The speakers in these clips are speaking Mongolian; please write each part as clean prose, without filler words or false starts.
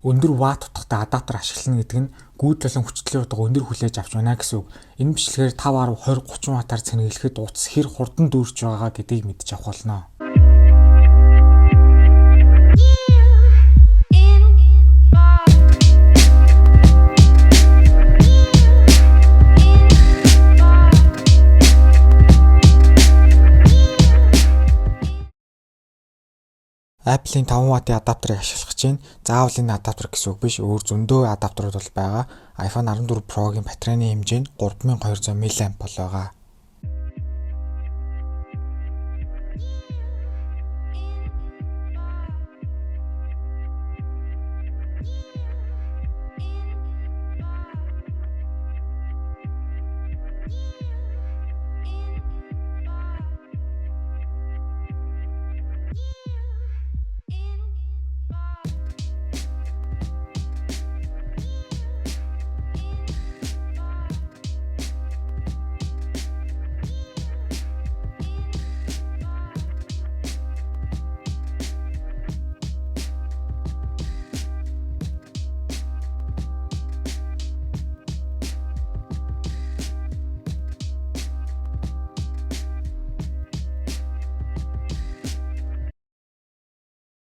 Өндөр ватт утгатай адаптер ашиглана гэдэг нь гүйд болон хүчтэй утга өндөр хүлээж авч байна гэсэн үг. Энэ бичлэгээр 5, 10, 20, 30 ваттаар цэнэглэхэд утас хэр хурдан дүүрч байгаагаа гэдгийг мэдж авах болно. Apple-ийн 5 ваттын адаптерыг ашиглах чинь заавал энэ адаптер гэсэн үг биш, өөр зөндөө адаптерууд бол байгаа. iPhone 14 Pro-гийн батарейны хэмжээ нь 3200 мА бол байгаа.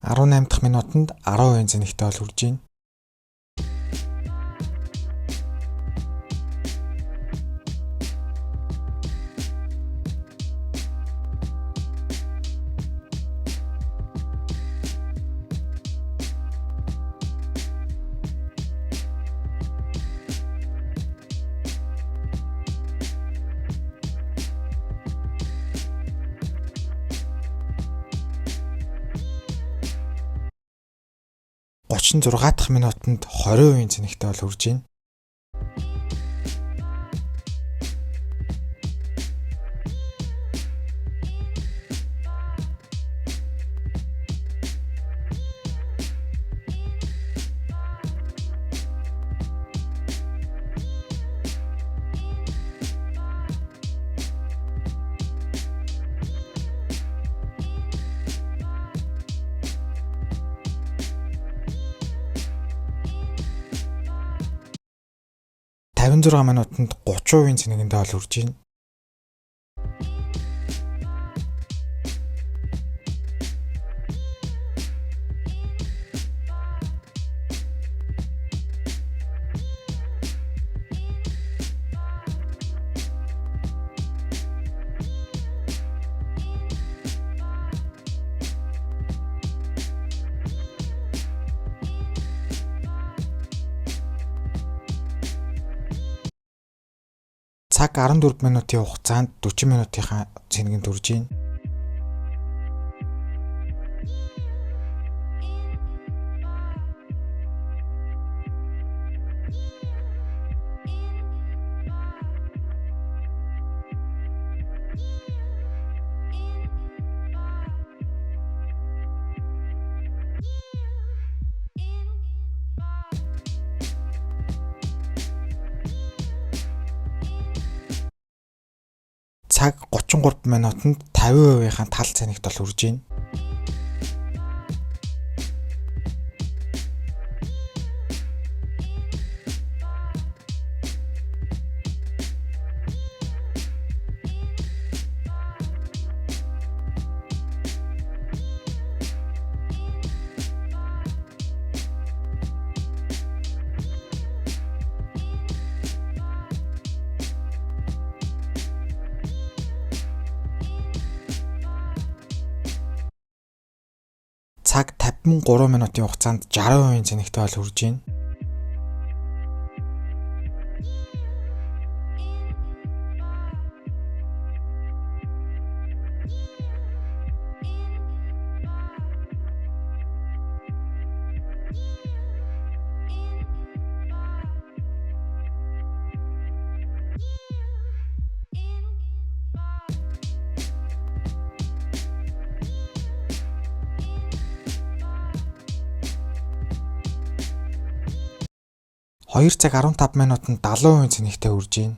Арван 8 дахь минутанд 10% зэнэгтэй бол хүрж байна. Гучин 6 дахь минутанд 20% зэнэгтэй бол хүрж байна. Тавин 6 минутанд 30% цэнэгэндээ бол хүрж байна. Цаг 14 минутын хугацаанд 40 минутынхаа цэнэгэнд хүрж байна. Цаг 33 минутанд 50%-ийн тал цэнэгт бол хүрж байна. Цаг 53 минутын хугацаанд 60% цэнэгтэй бол хүрж байна. Хоёр цаг 15 минутанд 70% цэнэгтэй хүрж байна.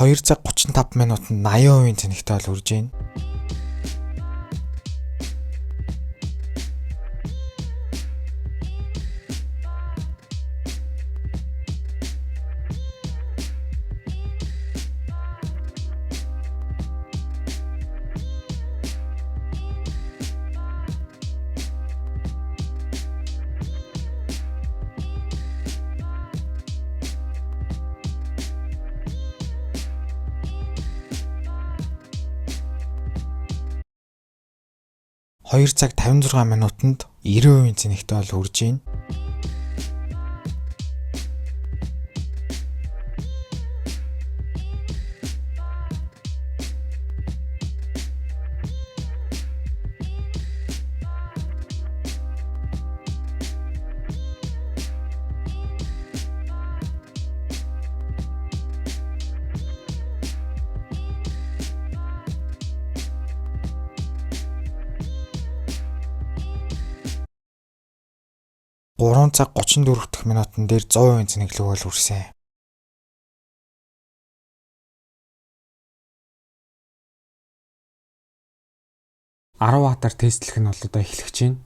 2 цаг 35 минутанд 80% зэнэгтэй бол үрж байна. Хоёр цаг 56 минутанд 90% зэнэгтэй бол үрж байна. Гурван цаг 34 дахь минутан дээр 100% зэнэглэг бол үрсэн. Арав хатар тестлэх нь бол одоо эхлэх чинь.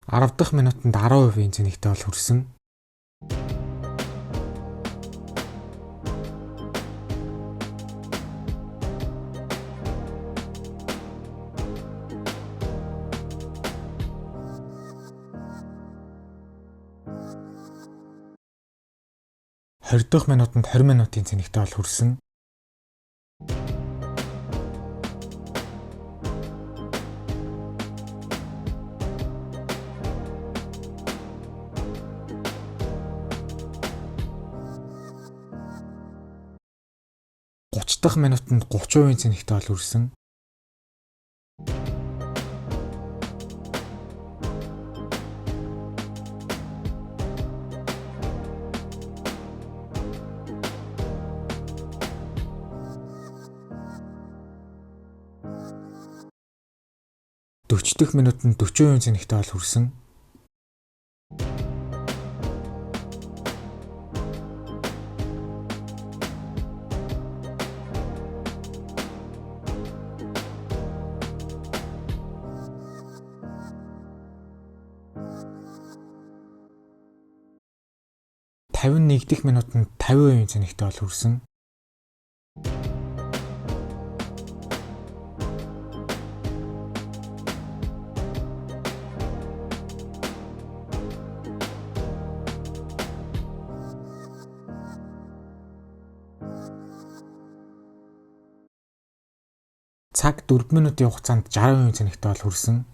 Арав дахь минутанд 10% зэнэгтэй бол хүрсэн. Хорь дахь минутанд 20 минутын зэнэгтэй бол хүрсэн. Дахь минутанд 30% зэнэгтэй бол үрсэн. Дэх минутанд 40% зэнэгтэй бол хүрсэн. Дэх минутанд 50% зэнэгтэй бол хүрсэн. Цаг 4 минутын хугацаанд 60% зэнэгтэй бол хүрсэн.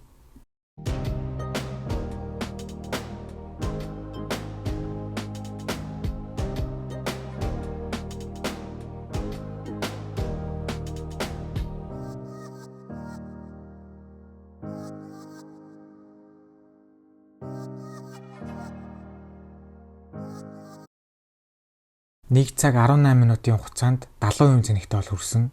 Нэг цаг 18 минутын хугацаанд 70% зэнэгтэй бол хүрсэн.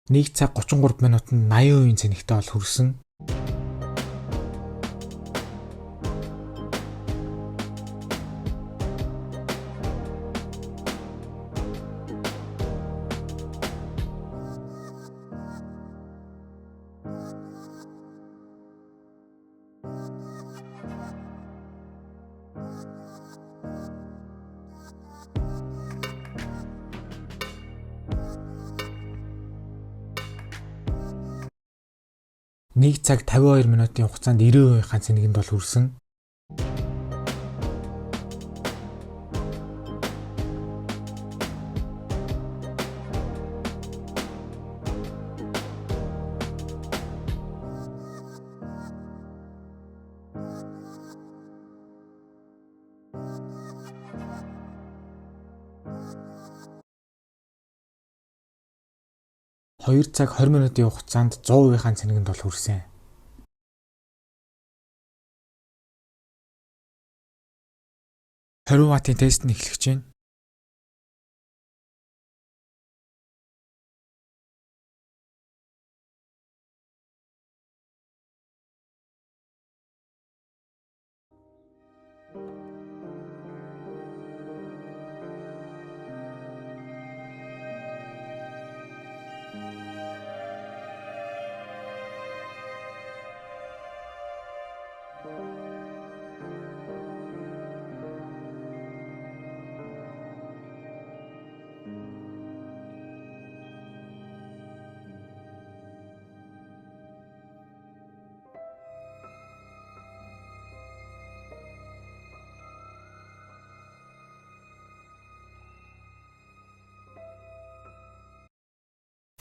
Нэг цаг 33 минутанд 80% зэнэгтэй бол хүрсэн. 1 цаг 52 минутын хугацаанд 90%-ийн цэнэгэнд бол хүрсэн. Хоёр цаг 20 минутын хугацаанд 100%-ийн цэнэгэнд бол хүрсэн. Хорин ваттын тест нь эхлэж байна.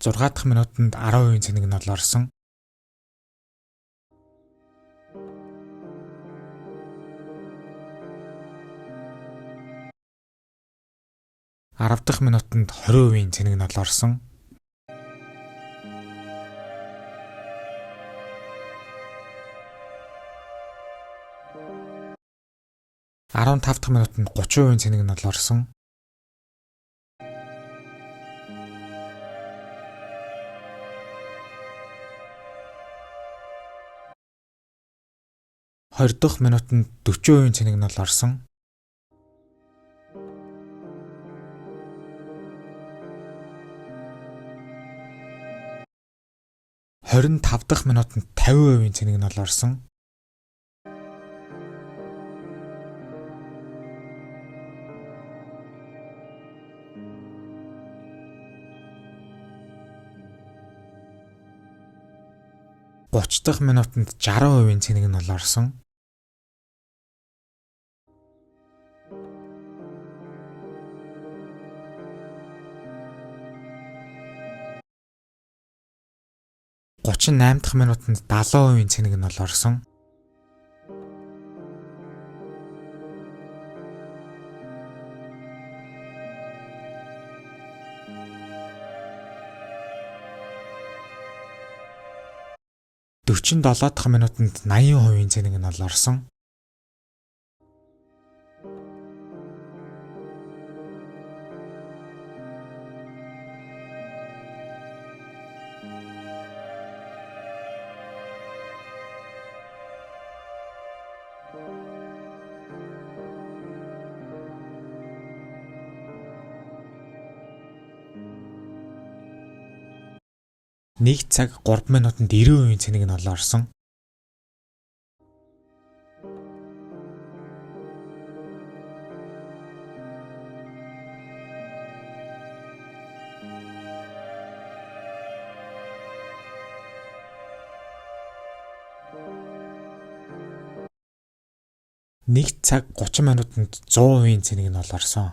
Зургаат дахь минутанд 10% цэнэг нь бол орсон. 10 дахь минутанд 20% цэнэг нь бол орсон. 15 дахь минутанд 30% цэнэг нь бол орсон. 20 дахь минутанд 40% цэнэг нь бол орсон. 25 дахь минутанд 50% цэнэг нь бол орсон. 30 дахь минутанд 60% цэнэг нь бол орсон. 38 дахь минутанд 70% цэнэг нь бол орсон. 47 дахь минутанд 80% цэнэг нь бол орсон. 1 цаг 3 минутанд 90% цэнэг нь бол орсон. 1 цаг 30 минутанд 100% цэнэг нь бол орсон.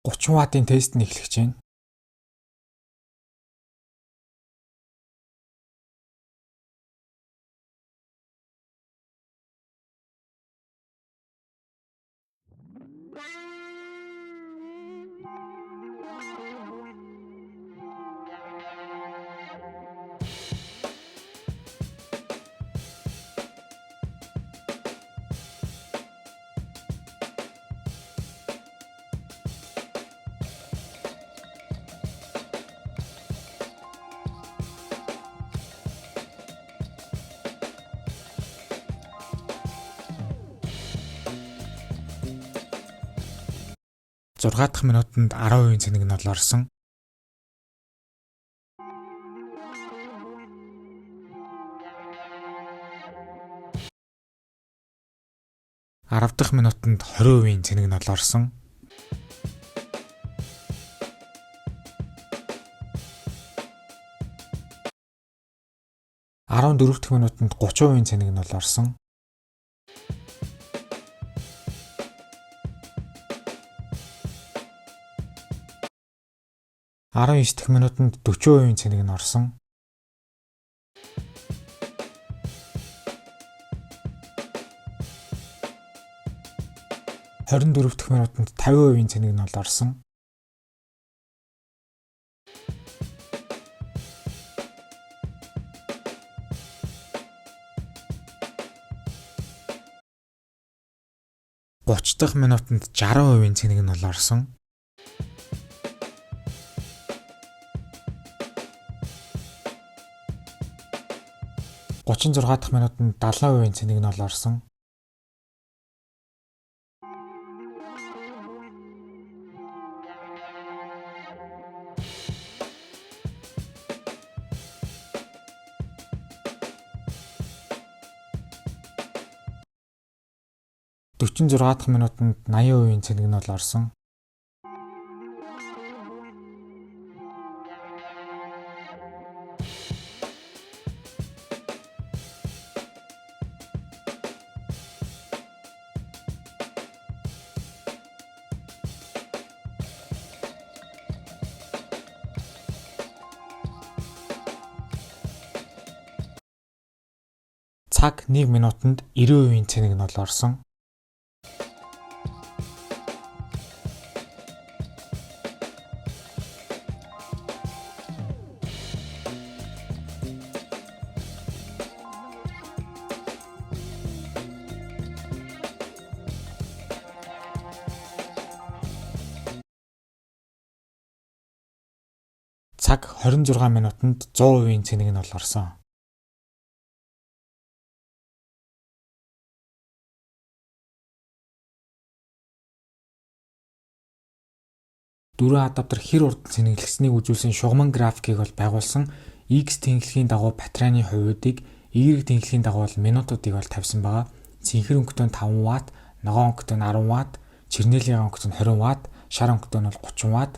30 ваттын тест нь эхлэж байна. Зургаат дахь минутанд 10% цэнэг нь бол орсон. 10 дахь минутанд 20% цэнэг нь бол орсон. 14 дахь минутанд 30% цэник нь бол орсон. 19 дахь минутанд 40% цэник нь орсон. 24 дахь минутанд 50% цэник нь бол орсон. 30 дахь минутанд 60% цэник нь бол орсон. 36 дахь минутанд 70% цэник нь бол орсон. 46 дахь минутанд 80% цэник нь бол орсон. 1 минутанд 90% цэник нь бол орсон. 26 минутанд 100% цэник нь бол орсон. 4 адаптер хэр урд цэнэглэснийг үзүүлсэн шугамн графикийг бол байгуулсан. X тэнглэхийн дагуу батарейны хувьдыг, Y тэнглэхийн дагуу минутуудыг бол тавьсан байгаа. Цэнхэр өнгөтэй нь 5 Вт, ногоон өнгөтэй нь 10 Вт, чернэлийн өнгөтэй нь 20 Вт, шар өнгөтэй нь бол 30 Вт.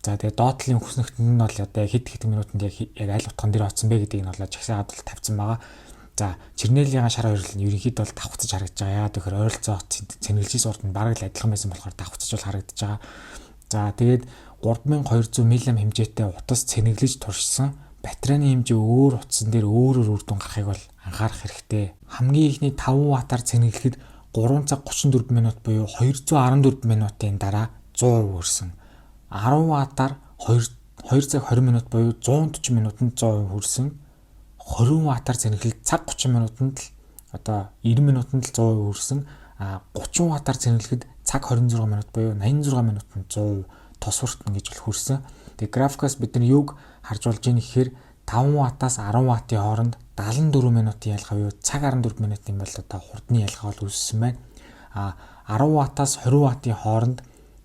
За тэгээ доотлын өгснөгтөнд нь бол одоо хэд минутанд яг аль утган дээр оцсон бэ гэдгийг нь бол жагсаагаад бол тавьсан байгаа. За чернэлийн шар хоёрлол нь ерөнхийдөө бол давхцаж харагдаж байгаа. Яагаад гэхээр ойролцоо цэнэглэжсэн урд нь бараг л адилхан байсан болохоор давхцаж бол харагдаж байгаа. За тэгээд 3200 мАh хэмжээтэй утас цэнэглэж туршсан батарейны хэмжээ өөр утсан дээр өөрөөр үр дүн гарахыг бол анхаарах хэрэгтэй. Хамгийн ихний 5 Вт-аар цэнэглэхэд 3 цаг 34 минут буюу 214 минутын дараа 100% хүрсэн. 10 Вт-аар 2 цаг 20 минут буюу 140 минутанд 100% хүрсэн. 20 Вт-аар цэнэглэл цаг 30 минутанд л одоо 90 минутанд л 100% хүрсэн. 30 Вт-аар цэнэглэхэд цаг 26 минут буюу 86 минутанд 100% тос хүртэн гэж бол хүрсэн. Тэгээ графикаас бид нар юуг харж болж ийм гэхээр 5 Вт-аас 10 Вт-ийн хооронд 74 минутын ялгаа буюу цаг 14 минутын бол одоо хурдны ялгаа бол үүссэн байна. 10 Вт-аас 20 Вт-ийн хооронд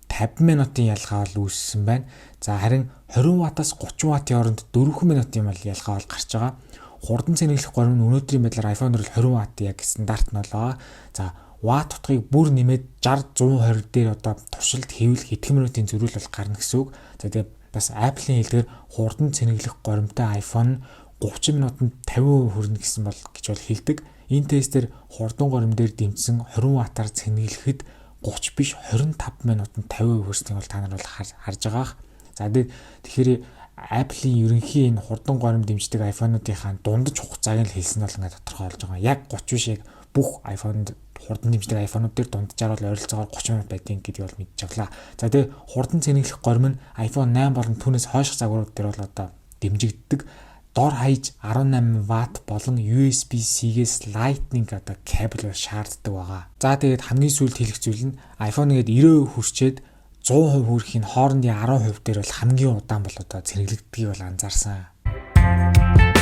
50 минутын ялгаа бол үүссэн байна. За харин 20 Вт-аас 30 Вт-ийн хооронд 4 минутын бол ялгаа бол гарч байгаа. Хурдан цэнэглэх горим нь өнөөдрийн байдлаар iPhone-оор 20 Вт яг стандарт нь бол байгаа. За Вт утгыг бүр нэмээд 60 120 дээр одоо туршилт хийвэл хэдхэн минутын зөрүүл бол гарна гэсэн үг. За тэгээд бас Apple-ийн хэлдгээр хурдан цэнэглэх горимтой iPhone 30 минутанд 50% хүрнэ гэсэн бол гэж бол хэлдэг. Энэ тестээр хурдан горим дээр дэмжсэн 20 Вт-аар цэнэглэхэд 30 биш 25 минутанд 50% хүрснийг бол та нар бол харж байгаа. За тэгэхээр Apple-ийн ерөнхий энэ хурдан горим дэмждэг iPhone-уудынхаа дундаж хугацааг нь хэлсэн бол ингээд тодорхой болж байгаа. Яг 30 биш яг бүх iPhone-д хурдан дэмждэг iPhone-ууд дээр дунджаар бол ойролцоогоор 30 минут байдгийг гэдгийг бол мэдж авлаа. За тэгээ хурдан цэнэглэх горим нь iPhone 8 болон түүнээс хойших загварууд дээр бол одоо дэмжигддэг. Дор хаяж 18 Вт болон USB-C-гээс Lightning одоо кабел бол шаарддаг байгаа. За тэгээд хамгийн сүүлд хэлэх зүйл нь iPhone-гээд 90% хүрчээд 100% хүрэхийн хоорондын 10% дээр бол хамгийн удаан бол одоо цэнэглэгддгийг бол анзаарсан.